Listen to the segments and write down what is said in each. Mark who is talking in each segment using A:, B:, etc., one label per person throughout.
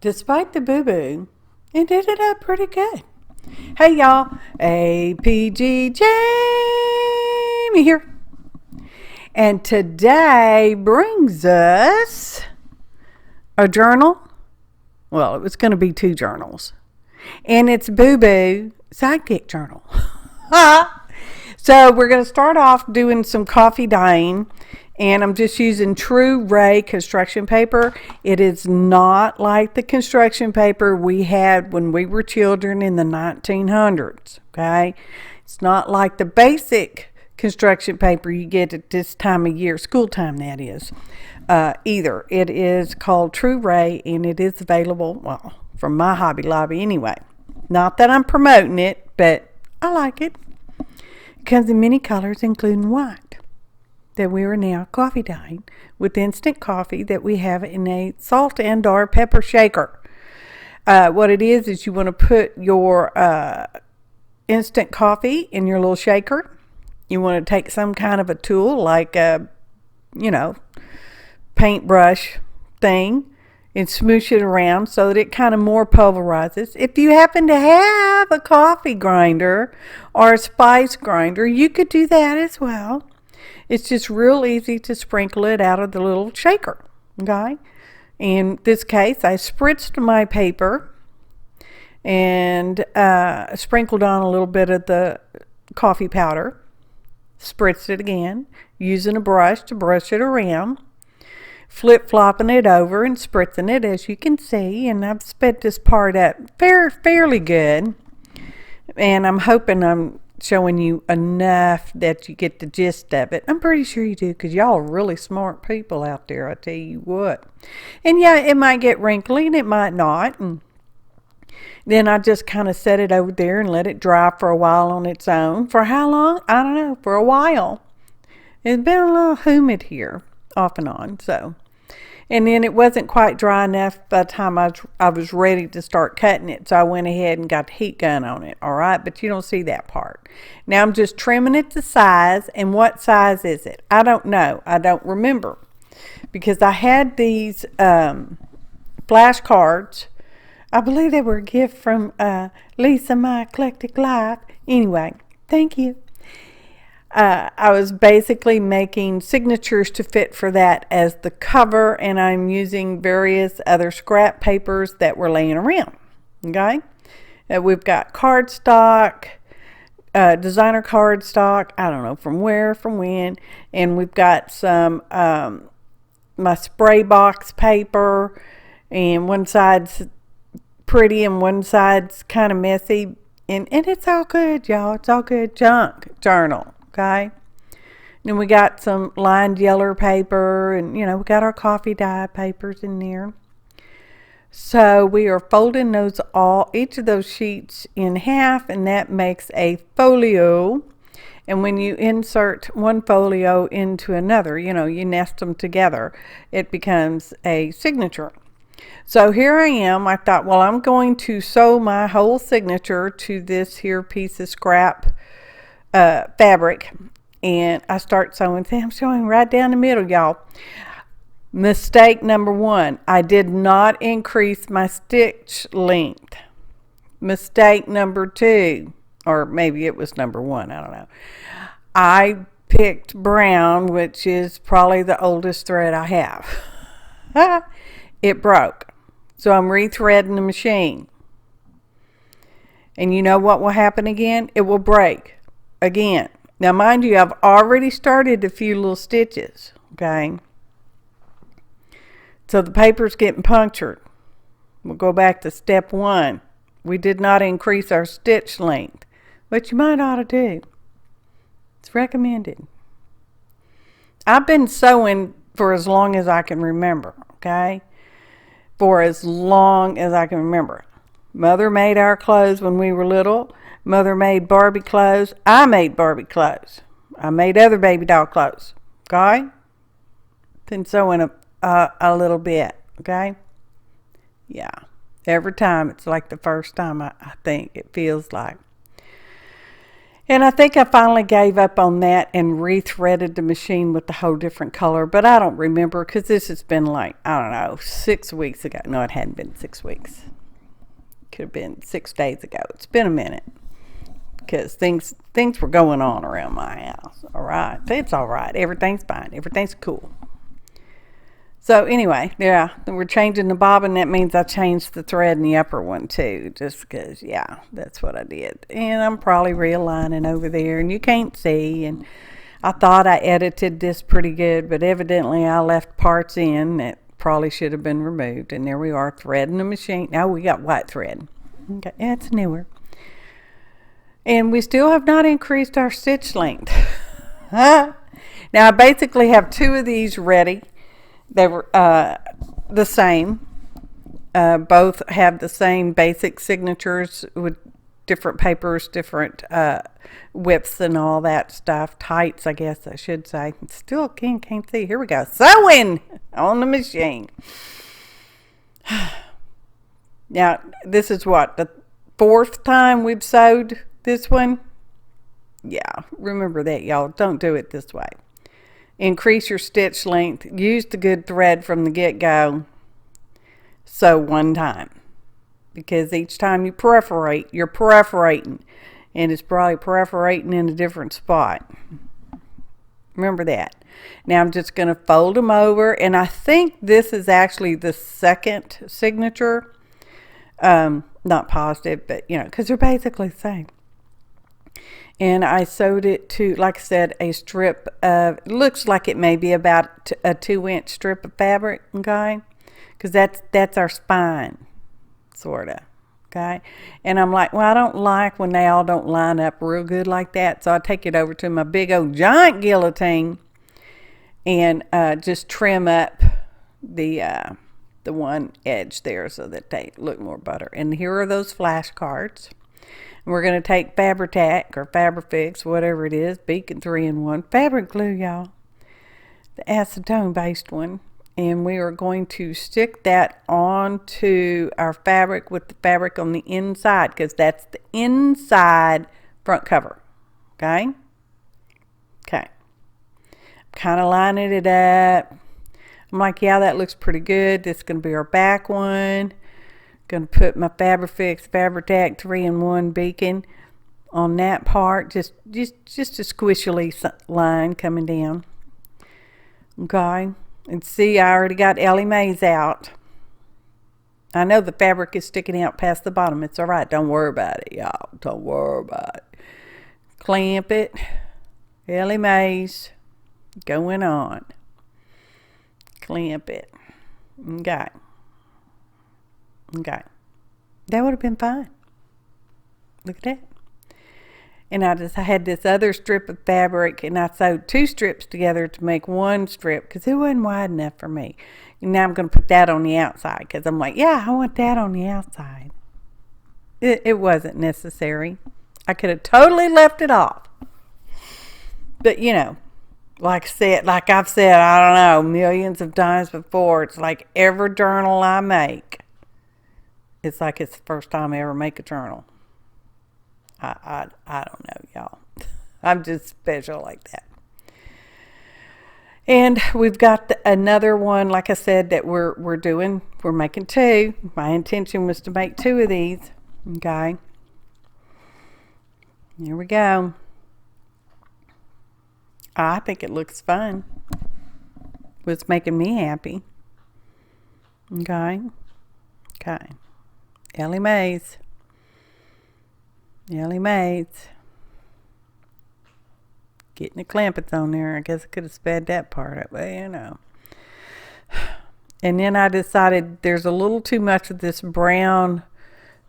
A: despite the boo-boo, it ended up pretty good. Hey y'all, APG Jamie here. And today brings us a journal. Well, it was going to be two journals. And it's BooBoo SideKick journal. So we're going to start off doing some coffee dyeing. And I'm just using true Ray construction paper. It is not like the construction paper we had when we were children in the 1900s, okay? It's not like the basic construction paper you get at this time of year, school time that is, either. It is called True Ray, and it is available, well, from my Hobby Lobby anyway. Not that I'm promoting it, but I like it. It comes in many colors, including white, that we are now coffee dyeing with instant coffee that we have in a salt and or pepper shaker. What it is you want to put your instant coffee in your little shaker. You want to take some kind of a tool like a, paintbrush thing and smoosh it around so that it kind of more pulverizes. If you happen to have a coffee grinder or a spice grinder, you could do that as well. It's just real easy to sprinkle it out of the little shaker, okay? In this case, I spritzed my paper and sprinkled on a little bit of the coffee powder, spritzed it again, using a brush to brush it around, flip-flopping it over and spritzing it, as you can see, and I've sped this part up fairly good, and I'm hoping I'm showing you enough that you get the gist of it. I'm pretty sure you do, because y'all are really smart people out there, I tell you what. And yeah, it might get wrinkly and it might not, and then I just kind of set it over there and let it dry for a while on its own. For how long? I don't know, for a while. It's been a little humid here off and on, so. And then it wasn't quite dry enough by the time I was ready to start cutting it. So I went ahead and got the heat gun on it. All right. But you don't see that part. Now I'm just trimming it to size. And what size is it? I don't know. I don't remember. Because I had these flashcards. I believe they were a gift from Lisa, My Eclectic Life. Anyway, thank you. I was basically making signatures to fit for that as the cover, and I'm using various other scrap papers that were laying around, okay? We've got cardstock, designer cardstock, I don't know from where, from when, and we've got some, my spray box paper, and one side's pretty and one side's kind of messy, and it's all good, y'all. It's all good. Junk journal. Okay, then we got some lined yellow paper, and we got our coffee dye papers in there. So we are folding those each of those sheets in half, and that makes a folio. And when you insert one folio into another, you nest them together, it becomes a signature. So here I am. I thought, well, I'm going to sew my whole signature to this here piece of scrap fabric, and I start sewing. See, I'm sewing right down the middle, y'all. Mistake number one, I did not increase my stitch length. Mistake number two, or maybe it was number one, I don't know. I picked brown, which is probably the oldest thread I have. It broke, so I'm rethreading the machine. And you know what will happen again? It will break again. Now, mind you, I've already started a few little stitches, okay? So the paper's getting punctured. We'll go back to step one. We did not increase our stitch length, but you might ought to do. It's recommended. I've been sewing for as long as I can remember, okay? For as long as I can remember. Mother made our clothes when we were little. Mother made Barbie clothes. I made Barbie clothes. I made other baby doll clothes. Okay? Been sewing a little bit. Okay? Yeah. Every time it's like the first time, I think it feels like. And I think I finally gave up on that and rethreaded the machine with a whole different color, but I don't remember because this has been like, I don't know, 6 weeks ago. No, it hadn't been 6 weeks. Could have been 6 days ago. It's been a minute because things were going on around my house. All right. It's all right. Everything's fine. Everything's cool. So anyway, yeah, we're changing the bobbin. That means I changed the thread in the upper one too, just because, yeah, that's what I did. And I'm probably realigning over there, and you can't see. And I thought I edited this pretty good, but evidently I left parts in that probably should have been removed. And there we are, threading the machine. Now we got white thread. Okay, yeah, it's newer. And we still have not increased our stitch length. Now I basically have 2 of these ready. They were the same. Both have the same basic signatures with different papers, different widths and all that stuff. Tights, I guess I should say. Still can't see. Here we go. Sewing on the machine. Now, this is what, the 4th time we've sewed this one? Yeah, remember that, y'all. Don't do it this way. Increase your stitch length. Use the good thread from the get-go. Sew one time. Because each time you perforate, you're perforating. And it's probably perforating in a different spot. Remember that. Now I'm just going to fold them over. And I think this is actually the 2nd signature. Not positive, but you know, because they're basically the same. And I sewed it to, like I said, a strip of, it looks like it may be about a 2-inch strip of fabric, okay? Because that's our spine, sort of, okay? And I'm like, well, I don't like when they all don't line up real good like that, so I take it over to my big old giant guillotine and just trim up the one edge there so that they look more butter. And here are those flashcards. We're going to take Fabri-Tac or fabrifix, whatever it is, Beacon 3-in-1 fabric glue, y'all, the acetone-based one, and we are going to stick that onto our fabric with the fabric on the inside, because that's the inside front cover, okay? Okay. Kind of lining it up. I'm like, yeah, that looks pretty good. This is going to be our back one. Going to put my fabrifix Fabri-Tac 3-in-1 beacon on that part, just a squishly line coming down. Okay, and see, I already got Ellie Mae's out. I know the fabric is sticking out past the bottom. It's all right. Don't worry about it, y'all. Don't worry about it. Clamp it. Ellie Mae's going on. Clamp it. Okay. Okay, that would have been fine. Look at that. And I had this other strip of fabric, and I sewed 2 strips together to make 1 strip because it wasn't wide enough for me. And now I'm going to put that on the outside because I'm like, yeah, I want that on the outside. It wasn't necessary. I could have totally left it off. But you know, like I've said, I don't know, millions of times before, it's like every journal I make, it's like it's the first time I ever make a journal. I don't know, y'all. I'm just special like that. And we've got another one, like I said, that we're doing. We're making 2. My intention was to make 2 of these. Okay. Here we go. I think it looks fun. It's making me happy. Okay. Okay. Ellie Mae's. Ellie Mae's. Getting the clampets on there. I guess I could have sped that part up, but you know. And then I decided there's a little too much of this brown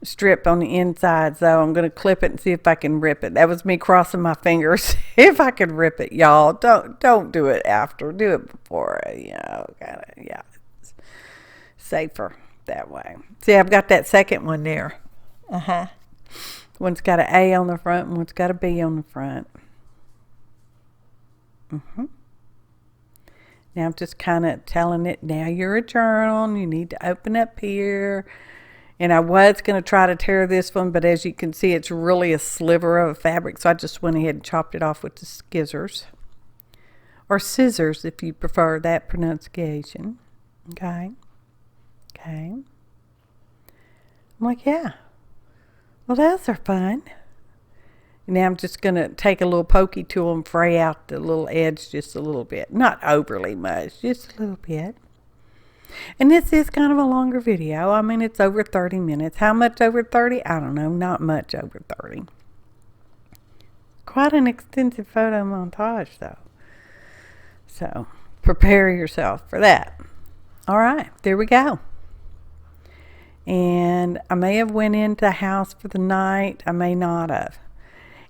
A: strip on the inside, so I'm going to clip it and see if I can rip it. That was me crossing my fingers if I could rip it, y'all. Don't do it after. Do it before, you know. Yeah, it's safer that way. See, I've got that second one there. One's got an A on the front and one's got a B on the front. Now I'm just kind of telling it, now you're a journal and you need to open up here And I was going to try to tear this one, but as you can see, it's really a sliver of fabric. So I just went ahead and chopped it off with the scissors. Or scissors, if you prefer that pronunciation. Okay. Okay. I'm like, yeah. Well, those are fun. Now I'm just going to take a little pokey tool and fray out the little edge just a little bit. Not overly much, just a little bit. And this is kind of a longer video. I mean, it's over 30 minutes. How much over 30? I don't know. Not much over 30. Quite an extensive photo montage, though. So, prepare yourself for that. All right, there we go. And I may have went into the house for the night. I may not have.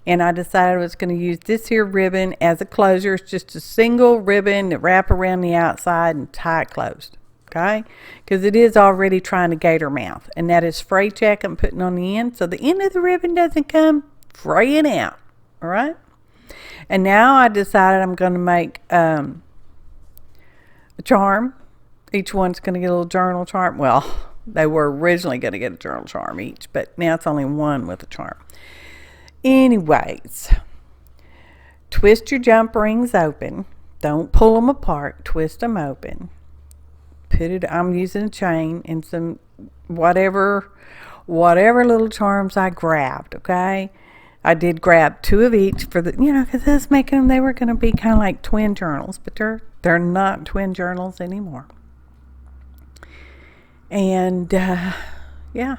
A: And I decided I was going to use this here ribbon as a closure. It's just a single ribbon that wrap around the outside and tie it closed. Okay, because it is already trying to gator mouth, and that is fray check I'm putting on the end, so the end of the ribbon doesn't come fraying out. All right, and now I decided I'm going to make a charm. Each one's going to get a little journal charm. Well, they were originally going to get a journal charm each, but now it's only one with a charm. Anyways, twist your jump rings open. Don't pull them apart. Twist them open. Put it. I'm using a chain and some whatever little charms I grabbed. Okay, I did grab 2 of each for the, because I was making them. They were going to be kind of like twin journals, but they're not twin journals anymore. And yeah,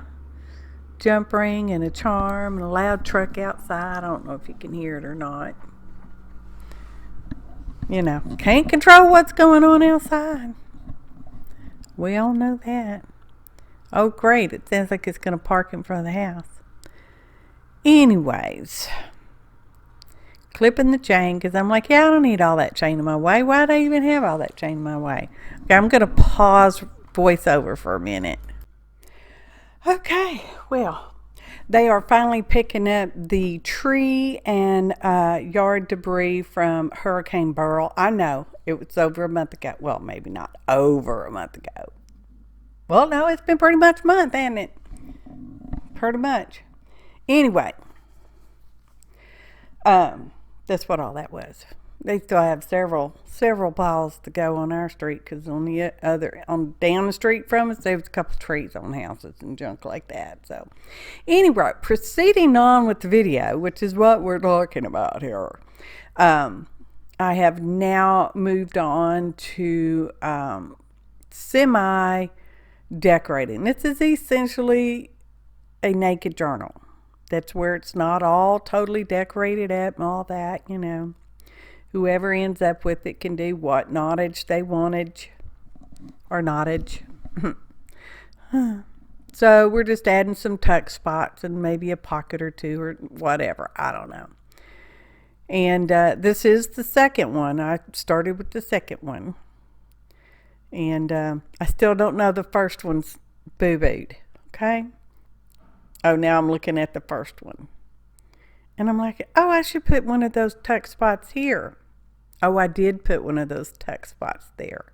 A: jump ring and a charm and a loud truck outside. I don't know if you can hear it or not. Can't control what's going on outside. We all know that. Oh, great. It sounds like it's going to park in front of the house. Anyways, clipping the chain, because I'm like, yeah, I don't need all that chain in my way. Why'd I even have all that chain in my way? Okay, I'm going to pause voiceover for a minute. Okay, well, they are finally picking up the tree and yard debris from Hurricane Beryl. I know it was over a month ago. Well, maybe not over a month ago. Well, no, it's been pretty much a month, hasn't it? Pretty much. Anyway, that's what all that was. They still have several piles to go on our street, because on the down the street from us, there was a couple trees on houses and junk like that. So anyway, proceeding on with the video, which is what we're talking about here. I have now moved on to semi decorating. This is essentially a naked journal. That's where it's not all totally decorated up and all that, Whoever ends up with it can do what knottage they wanted, or knottage. So we're just adding some tuck spots and maybe a pocket or two or whatever. I don't know. And this is the second one. I started with the second one. And I still don't know the first one's boo-booed. Okay? Oh, now I'm looking at the first one. And I'm like, oh, I should put one of those tuck spots here. Oh, I did put one of those tuck spots there.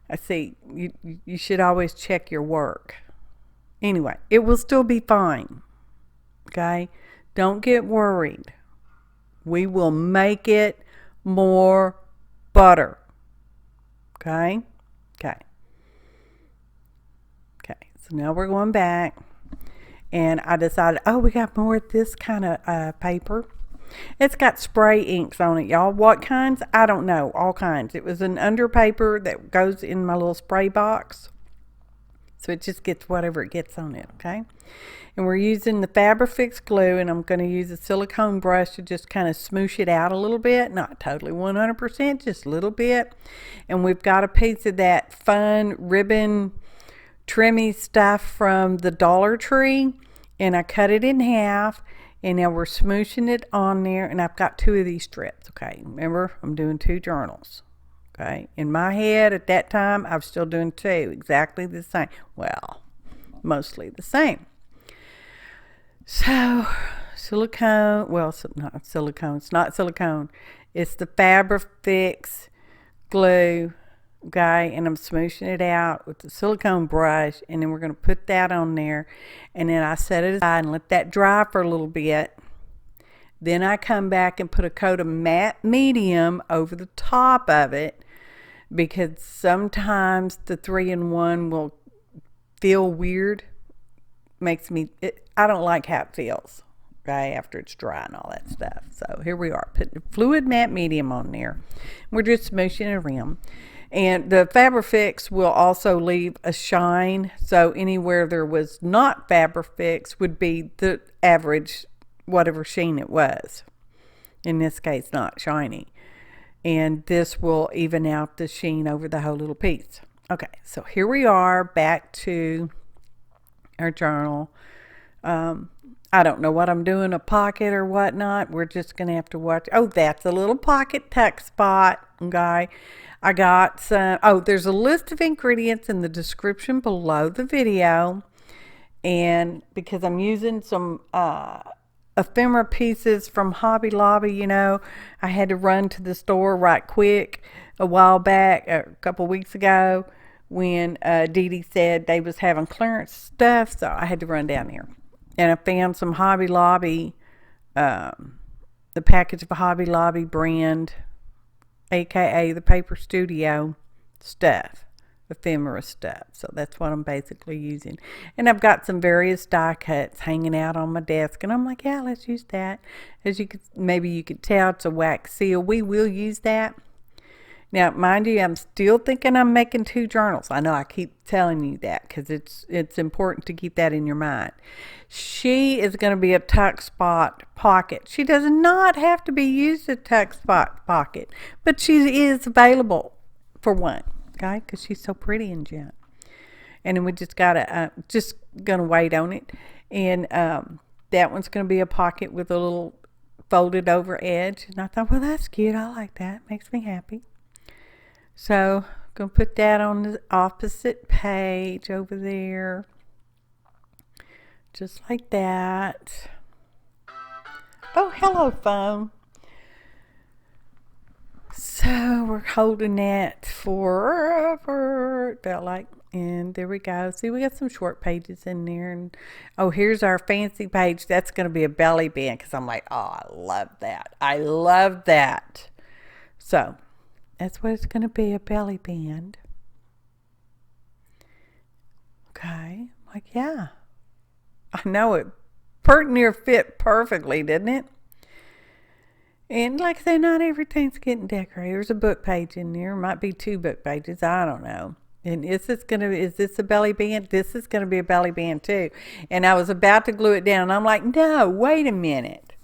A: I see. You should always check your work. Anyway, it will still be fine. Okay? Don't get worried. We will make it more butter. Okay? Okay. Okay. So now we're going back. And I decided, oh, we got more of this kind of paper. It's got spray inks on it, y'all. What kinds? I don't know. All kinds. It was an under paper that goes in my little spray box. So it just gets whatever it gets on it, okay? And we're using the fabrifix glue, and I'm going to use a silicone brush to just kind of smoosh it out a little bit. Not totally 100%, just a little bit. And we've got a piece of that fun ribbon trimmy stuff from the Dollar Tree, and I cut it in half, and now we're smooshing it on there, and I've got 2 of these strips. Okay, remember, I'm doing 2 journals. Okay, in my head at that time I was still doing 2 exactly the same, well, mostly the same. So silicone, well, not silicone, it's not silicone, it's the fabrifix glue okay, and I'm smooshing it out with the silicone brush, and then we're going to put that on there, and then I set it aside and let that dry for a little bit. Then I come back and put a coat of matte medium over the top of it, because sometimes the 3-in-1 will feel weird. I don't like how it feels, okay, after it's dry and all that stuff. So here we are, putting fluid matte medium on there. We're just smooshing it around. And the fabrifix will also leave a shine, so anywhere there was not fabrifix would be the average, whatever sheen it was. In this case, not shiny. And this will even out the sheen over the whole little piece. Okay, so here we are back to our journal. I don't know what I'm doing, a pocket or whatnot. We're just going to have to watch. Oh, that's a little pocket tuck spot, okay. I got some, there's a list of ingredients in the description below the video. And because I'm using some ephemera pieces from Hobby Lobby, you know, I had to run to the store right quick a while back, a couple weeks ago, when Dee Dee said they was having clearance stuff, so I had to run down there. And I found some Hobby Lobby, the package of a Hobby Lobby brand, aka the Paper Studio stuff, ephemera stuff. So that's what I'm basically using. And I've got some various die cuts hanging out on my desk, and I'm like, yeah, let's use that. As you could, maybe you could tell, it's a wax seal. We will use that. Now, mind you, I'm still thinking I'm making 2 journals. I know I keep telling you that because it's important to keep that in your mind. She is going to be a tuck spot pocket. She does not have to be used as a tuck spot pocket, but she is available for one, okay, because she's so pretty and gent. And then we just gotta wait on it. And that one's going to be a pocket with a little folded over edge. And I thought, well, that's cute. I like that. Makes me happy. So, I'm going to put that on the opposite page over there. Just like that. Oh, hello, phone. So, we're holding that forever, it felt like. And there we go. See, we got some short pages in there. And oh, here's our fancy page. That's going to be a belly band, because I'm like, oh, I love that. I love that. So, that's what it's going to be, a belly band. Okay. I'm like, yeah. I know it pretty near fit perfectly, didn't it? And like I say, not everything's getting decorated. There's a book page in there. Might be 2 book pages. I don't know. And is this a belly band? This is going to be a belly band too. And I was about to glue it down. I'm like, no, wait a minute.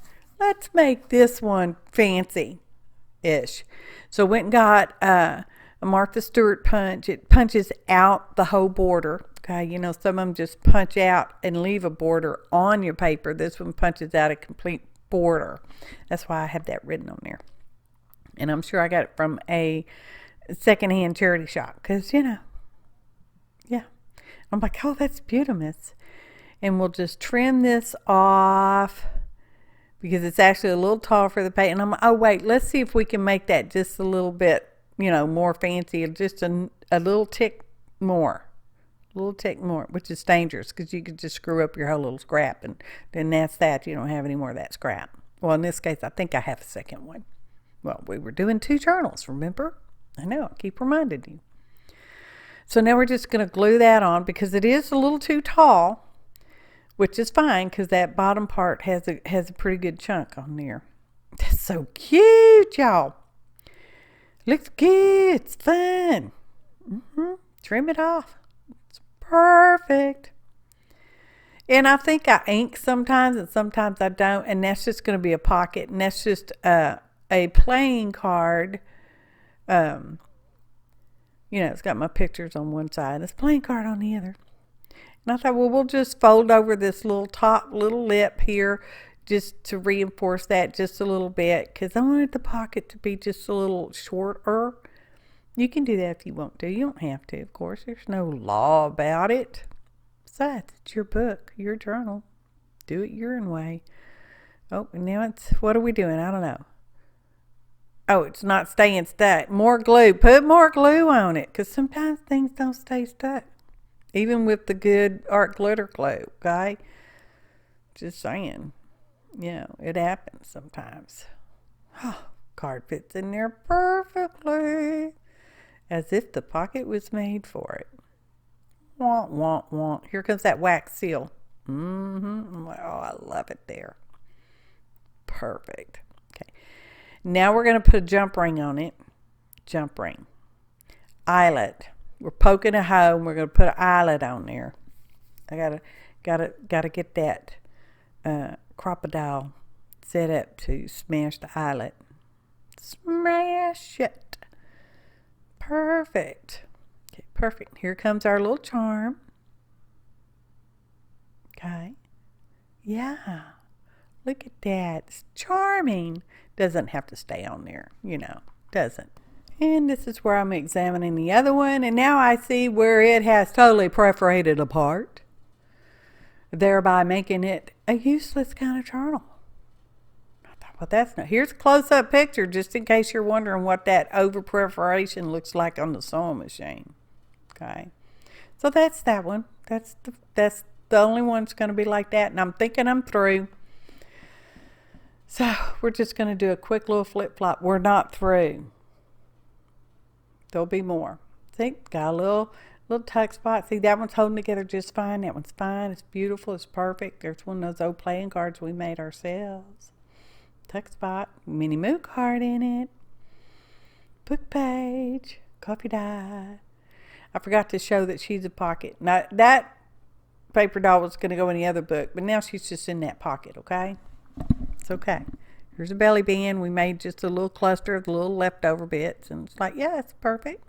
A: Let's make this one fancy-ish. So went and got a Martha Stewart punch. It punches out the whole border. Okay, you know, some of them just punch out and leave a border on your paper. This one punches out a complete border. That's why I have that written on there. And I'm sure I got it from a secondhand charity shop, because, you know, yeah. I'm like, oh, that's beautiful. And we'll just trim this off, because it's actually a little tall for the page. And I'm like, oh, wait, let's see if we can make that just a little bit, you know, more fancy, just a little tick more. A little tick more, which is dangerous, because you could just screw up your whole little scrap, and then that's that. You don't have any more of that scrap. Well, in this case, I think I have a second one. Well, we were doing 2 journals, remember? I know, I keep reminding you. So now we're just going to glue that on, because it is a little too tall, which is fine, because that bottom part has a pretty good chunk on there. That's so cute, y'all. Looks good. It's fun. Trim it off. It's perfect. And I think I ink sometimes, and sometimes I don't. And that's just going to be a pocket. And that's just a playing card. You know, it's got my pictures on one side. It's a playing card on the other. And I thought, well, we'll just fold over this little top little lip here, just to reinforce that just a little bit, because I wanted the pocket to be just a little shorter. You can do that if you want to. You don't have to, of course. There's no law about it. Besides, it's your book, your journal. Do it your own way. Oh, and now it's, what are we doing? I don't know. Oh, it's not staying stuck. More glue. Put more glue on it, because sometimes things don't stay stuck. Even with the good art glitter glue, okay? Just saying. It happens sometimes. Oh, card fits in there perfectly. As if the pocket was made for it. Wah, wah, wah. Here comes that wax seal. Oh, I love it there. Perfect. Okay. Now we're going to put a jump ring on it. Jump ring. Eyelet. We're poking a hole and we're going to put an eyelet on there. I gotta get that crocodile set up to smash the eyelet. Smash it. Perfect. Okay, perfect. Here comes our little charm. Okay. Yeah. Look at that. It's charming. Doesn't have to stay on there, doesn't. And this is where I'm examining the other one, and now I see where it has totally perforated apart, thereby making it a useless kind of journal. I thought, well, that's not. Here's a close-up picture, just in case you're wondering what that over perforation looks like on the sewing machine. Okay, so that's that one. That's the only one that's going to be like that, and I'm thinking I'm through. So we're just going to do a quick little flip-flop. We're not through. There'll be more. See, got a little tuck spot. See, that one's holding together just fine. That one's fine. It's beautiful. It's perfect. There's one of those old playing cards we made ourselves. Tuck spot. Mini Moo card in it. Book page. Coffee dye. I forgot to show that she's a pocket. Now, that paper doll was going to go in the other book, but now she's just in that pocket, okay? It's okay. Here's a belly band. We made just a little cluster of the little leftover bits. And it's like, yeah, it's perfect.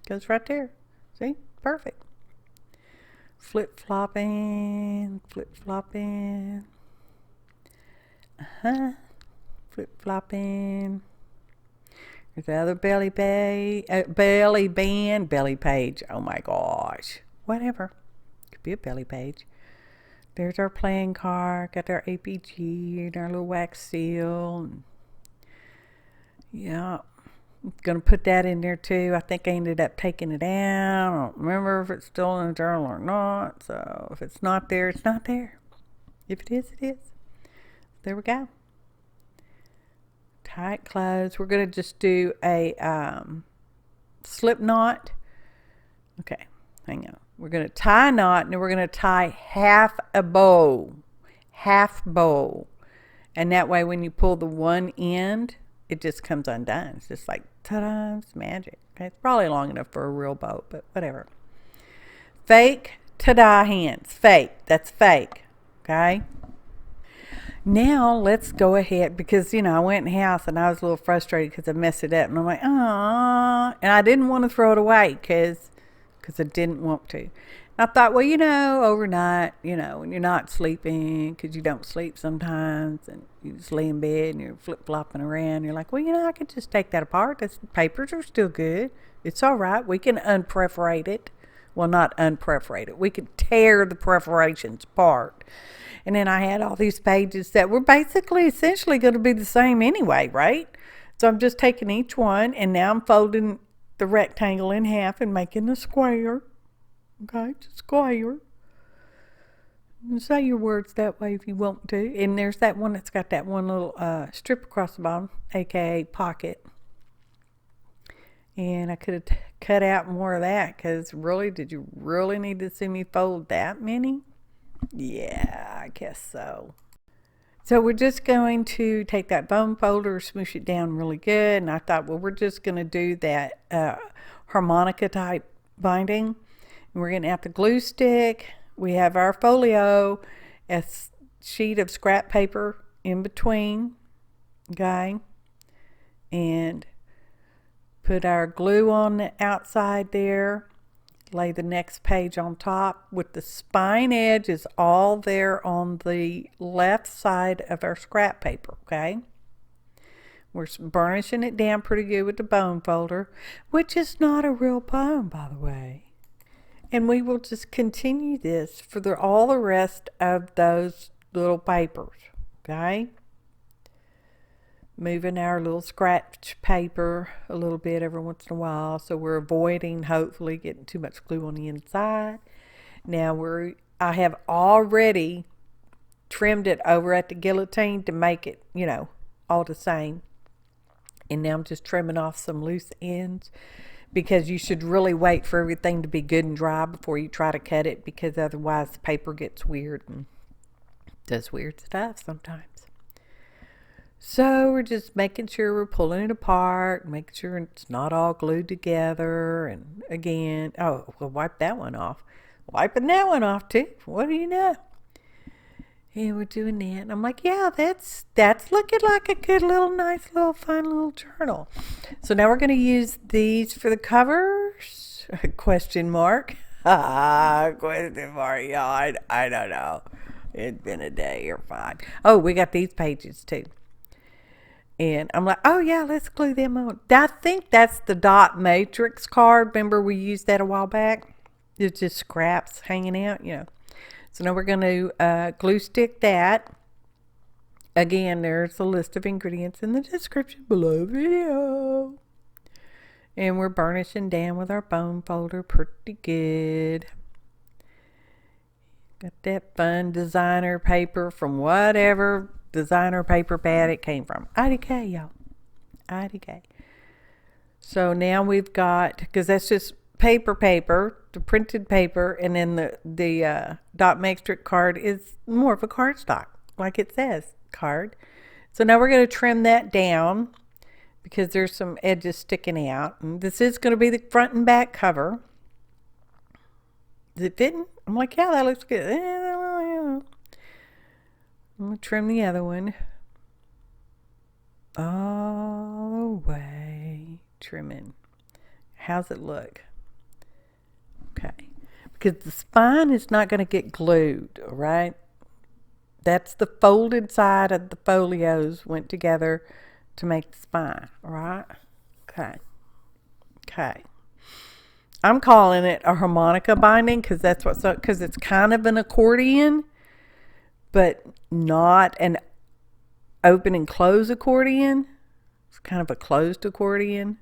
A: Goes right there. See? Perfect. Flip-flopping. Flip-flopping. Flip-flopping. There's the other belly band. Belly page. Oh my gosh. Whatever. Could be a belly page. There's our playing card, got our APG and our little wax seal. Yeah, I'm going to put that in there too. I think I ended up taking it down. I don't remember if it's still in the journal or not. So if it's not there, it's not there. If it is, it is. There we go. Tight close. We're going to just do a slip knot. Okay, hang on. We're going to tie a knot, and then we're going to tie half bow. And that way when you pull the one end, it just comes undone. It's just like, ta-da, it's magic. Okay, it's probably long enough for a real bow, but whatever. Fake ta-da hands. Fake. That's fake. Okay? Now let's go ahead, because I went in the house and I was a little frustrated because I messed it up, and I'm like, ah, and I didn't want to throw it away because I didn't want to. And I thought, well, overnight, when you're not sleeping, because you don't sleep sometimes, and you just lay in bed and you're flip-flopping around, you're like, well, I could just take that apart. The papers are still good. It's all right. We can unperforate it. Well, not unperforate it. We can tear the perforations apart. And then I had all these pages that were basically essentially going to be the same anyway, right? So I'm just taking each one, and now I'm folding the rectangle in half and making a square. Okay, it's a square. And say your words that way if you want to. And there's that one that's got that one little strip across the bottom, aka pocket. And I could have cut out more of that, because really, did you really need to see me fold that many? Yeah, I guess so. So we're just going to take that bone folder, smoosh it down really good. And I thought, well, we're just going to do that harmonica type binding. And we're going to have the glue stick. We have our folio, a sheet of scrap paper in between. Okay. And put our glue on the outside there. Lay the next page on top with the spine edge is all there on the left side of our scrap paper, okay? We're burnishing it down pretty good with the bone folder, which is not a real bone, by the way. And we will just continue this for all the rest of those little papers, okay? moving our little scratch paper a little bit every once in a while, so we're avoiding hopefully getting too much glue on the inside. Now I have already trimmed it over at the guillotine to make it, you know, all the same. And now I'm just trimming off some loose ends, because you should really wait for everything to be good and dry before you try to cut it, because otherwise the paper gets weird and does weird stuff sometimes. So we're just making sure we're pulling it apart, making sure it's not all glued together. And again, oh, we'll wipe that one off. Wiping that one off too. What do you know? And we're doing that. And I'm like, yeah, that's looking like a good little, nice little, fun little journal. So now we're going to use these for the covers? Question mark. Question mark, y'all. I don't know. It's been a day or 5. Oh, we got these pages too. And I'm like, oh yeah, let's glue them on. I think that's the dot matrix card. Remember we used that a while back? It's just scraps hanging out, you know. So now we're going to glue stick that. Again, there's a list of ingredients in the description below the video. And we're burnishing down with our bone folder pretty good. Got that fun designer paper from whatever designer paper pad it came from. IDK, y'all. IDK. So now we've got, because that's just paper, the printed paper, and then the dot matrix card is more of a cardstock, like it says, card. So now we're going to trim that down because there's some edges sticking out. And this is going to be the front and back cover. Is it fitting? I'm like, yeah, that looks good. I'm going to trim the other one all the way. Trimming. How's it look? Okay. Because the spine is not going to get glued, all right? That's the folded side of the folios went together to make the spine, all right? Okay. Okay. I'm calling it a harmonica binding because that's what's up, because it's kind of an accordion, but not an open and close accordion. It's kind of a closed accordion.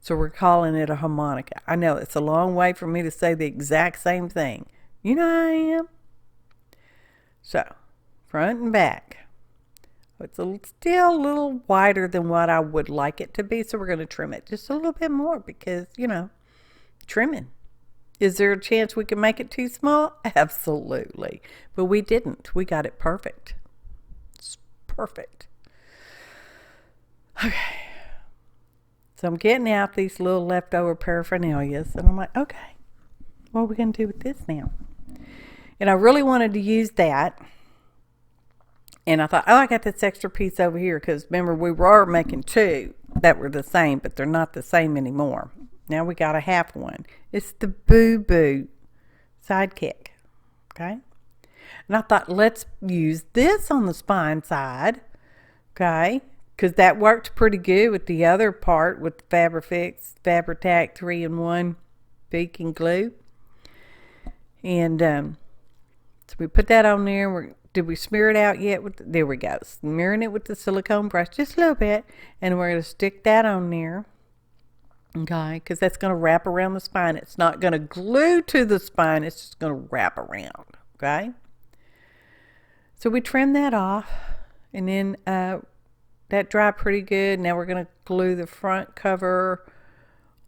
A: So we're calling it a harmonica. I know it's a long way for me to say the exact same thing. You know I am. So, front and back. It's still a little wider than what I would like it to be, so we're going to trim it just a little bit more because, you know, trimming. Is there a chance we can make it too small? Absolutely. But we didn't. We got it perfect. It's perfect. Okay. So I'm getting out these little leftover paraphernalias, and I'm like, okay, what are we going to do with this now? And I really wanted to use that. And I thought, oh, I got this extra piece over here, because remember, we were making 2 that were the same, but they're not the same anymore. Now we got a half one. It's the BooBoo SideKick. Okay. And I thought, let's use this on the spine side. Okay. Because that worked pretty good with the other part with the fabrifix, Fabri-Tac 3-in-1 baking glue. And so we put that on there. Did we smear it out yet? There we go. Smearing it with the silicone brush just a little bit. And we're going to stick that on there. Okay, because that's going to wrap around the spine. It's not going to glue to the spine. It's just going to wrap around. Okay. So we trim that off. And then that dried pretty good. Now we're going to glue the front cover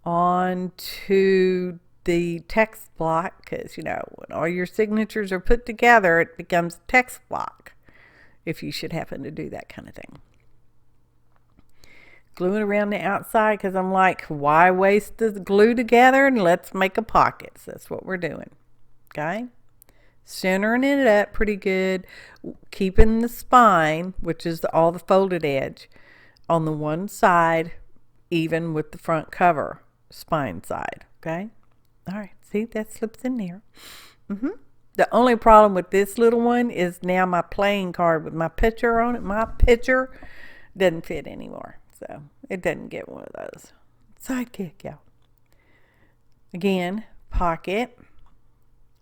A: onto the text block, because, you know, when all your signatures are put together, it becomes a text block, if you should happen to do that kind of thing. Gluing around the outside, because I'm like, why waste the glue together, and let's make a pocket. So that's what we're doing. Okay. Centering it up pretty good, keeping the spine, which is all the folded edge, on the one side, even with the front cover, spine side. Okay. All right. See, that slips in there. The only problem with this little one is now my playing card with my picture on it. My picture doesn't fit anymore. So it doesn't get one of those. SideKick, y'all. Again, pocket.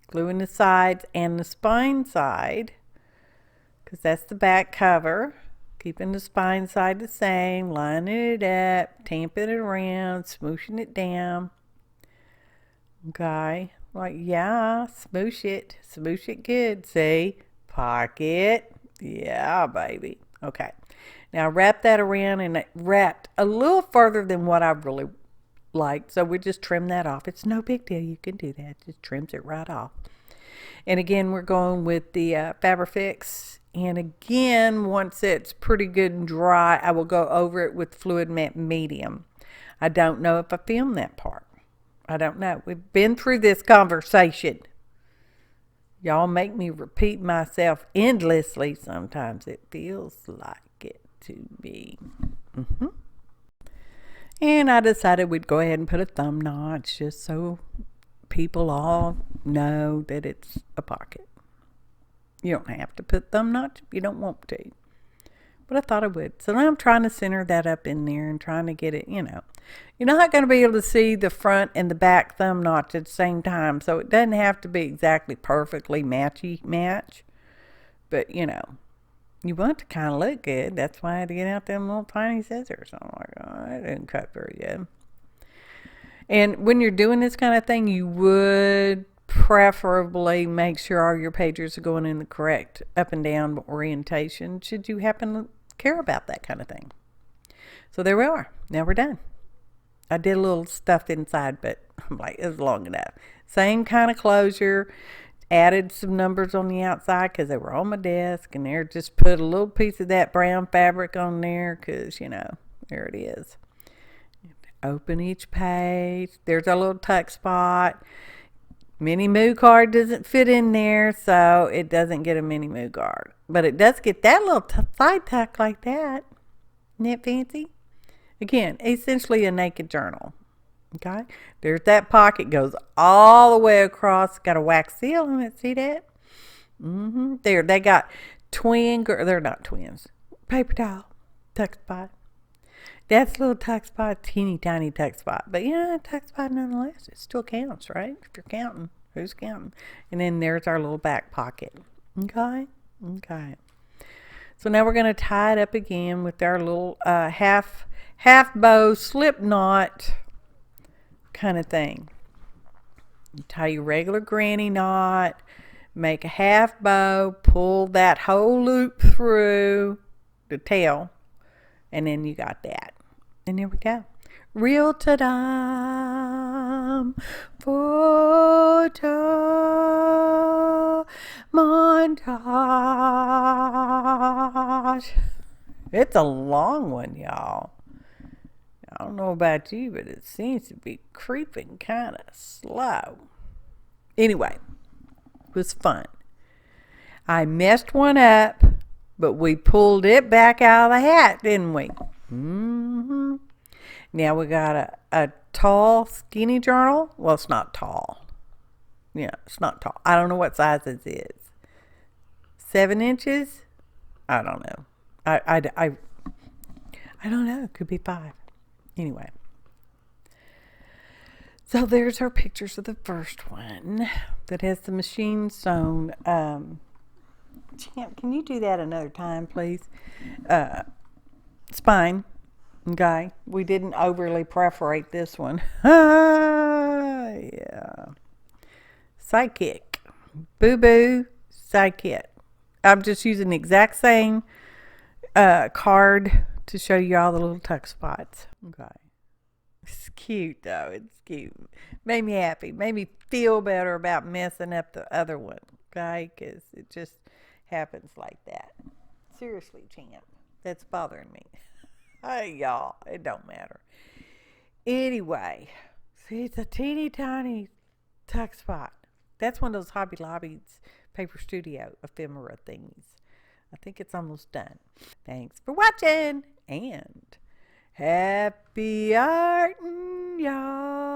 A: Gluing the sides and the spine side, because that's the back cover. keeping the spine side the same, lining it up, tamping it around, smooshing it down. Okay, like, yeah, smoosh it good, see? Pocket, yeah, baby. Okay, now wrap that around, and it wrapped a little further than what I really liked, so we just trim that off. It's no big deal, you can do that, just trims it right off. And again, we're going with the fabrifix, and again, once it's pretty good and dry, I will go over it with fluid matte medium. I don't know if I filmed that part. I don't know. We've been through this conversation. Y'all make me repeat myself endlessly. Sometimes it feels like it to me. And I decided we'd go ahead and put a thumb notch just so people all know that it's a pocket. You don't have to put thumb notch if you don't want to. But I thought I would. So now I'm trying to center that up in there and trying to get it, you know. You're not going to be able to see the front and the back thumb notch at the same time. So it doesn't have to be exactly perfectly match. But, you know, you want it to kind of look good. That's why I had to get out them little tiny scissors. Oh my God, it didn't cut very good. And when you're doing this kind of thing, you would preferably make sure all your pages are going in the correct up and down orientation, should you happen to care about that kind of thing. So there we are. Now we're done. I did a little stuff inside, but I'm like, it was long enough. Same kind of closure. Added some numbers on the outside because they were on my desk, and there just put a little piece of that brown fabric on there because, you know, there it is. Open each page. There's our little tuck spot. Mini moo card doesn't fit in there, so it doesn't get a mini moo card. But it does get that little side tuck like that. Isn't that fancy? Again, essentially a naked journal. Okay? There's that pocket. Goes all the way across. Got a wax seal on it. See that? There, they got they're not twins. Paper towel. Tuck spot. That's a little tuck spot, teeny tiny tuck spot. But yeah, tuck spot nonetheless. It still counts, right? If you're counting, who's counting? And then there's our little back pocket. Okay? Okay. So now we're going to tie it up again with our little half bow slip knot kind of thing. You tie your regular granny knot, make a half bow, pull that whole loop through the tail, and then you got that. And there we go. Real ta-da! Photo montage. It's a long one, y'all. I don't know about you, but it seems to be creeping kind of slow. Anyway, it was fun. I messed one up, but we pulled it back out of the hat, didn't we? Now we got a tall, skinny journal. Well, it's not tall. Yeah, it's not tall. I don't know what size this is. 7 inches? I don't know. I don't know. It could be 5. Anyway. So there's our pictures of the first one that has the machine sewn. Champ, can you do that another time, please? Spine. Okay. We didn't overly perforate this one. Yeah. SideKick. BooBoo SideKick. I'm just using the exact same card to show you all the little tuck spots. Okay. It's cute, though. It's cute. Made me happy. Made me feel better about messing up the other one. Okay? Because it just happens like that. Seriously, champ. That's bothering me. Hey, y'all. It don't matter. Anyway. See, it's a teeny tiny tuck spot. That's one of those Hobby Lobby's Paper Studio ephemera thingies. I think it's almost done. Thanks for watching, and happy arting, y'all.